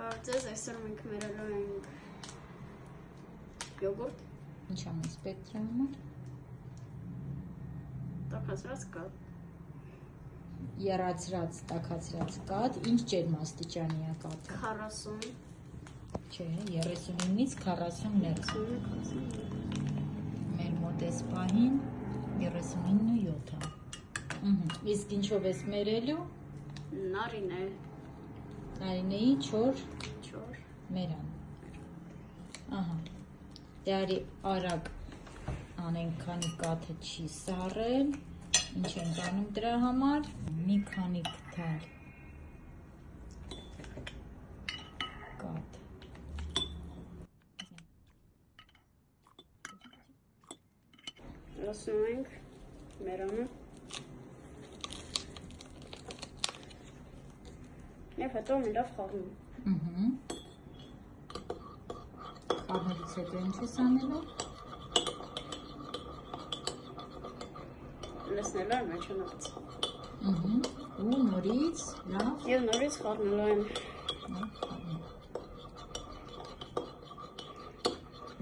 Ձեզ այսօր մենք մերելու ենք յոգուրտ։ Ինչ անում սպեկտրի համար։ Տաքացրած կաթ։ Եռացրած, տաքացրած կաթ, ինչ ջերմաստիճանի է կաթը։ 40։ Չէ, 39-ից 40 ներս։ Մեր մոտ էս պահին 39.7 է։ Իսկ ինչով ես մերելու։ Նարինե։ Նարինեի 4 մերան։ Ահա։ Դե արի արագ անենք, քանի կաթը չի սառել։ Ինչ ենք անում դրա համար։ Մի քանի քթար կաթ։ Լսում ենք մերանը։ Եվ հետո մի լավ խառնում։ Խառնելուց հետո ինչ ես անելու։ Լսնելու եմ մեջը նորից։ Ու նորից լավ։ Եվ նորից խառնելու եմ։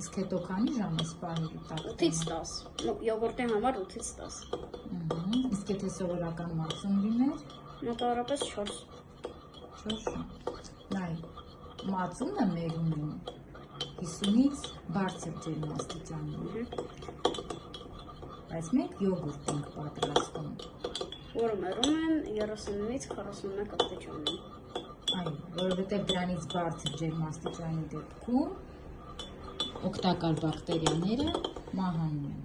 Իսկ հետո քանի ժամ ես պահելու տակ։ 8-ից 10։ Յոգուրտի համար 8-ից 10։ Իսկ եթե սովորական մածուն լիներ։ Մոտավորապես 4 ժամ։ Նայ, մածունը մերում են 50-ից բարձր ջերմաստիճանի։ Բայց մենք յոգուրտ ենք պատրաստում։ Որը մերում են 39-ից 41 աստիճանի։ Այո, որովհետև դրանից բարձր ջերմաստիճանի դեպքում օգտակար բակտերիաները մահանում են։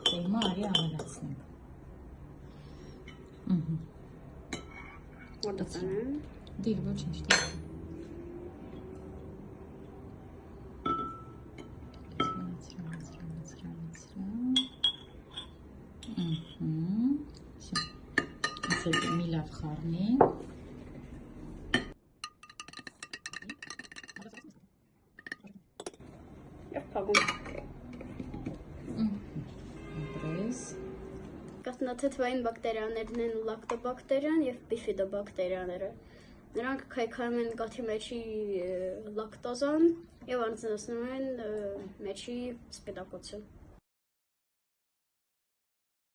Դե հիմա արի ավելացնենք։ Որտե՞ղ եմ։ Դիր ոչինչ դիր։ Ասել մի լավ խառնի։ Եվ փակում։ Կաթնաթթվային բակտերիաներն են լակտոբակտերիան և բիֆիդոբակտերիաները։ Նրանք քայքայում են կաթի մեջի լակտոզան և անձնացնում են մեջի սպիտակուցը։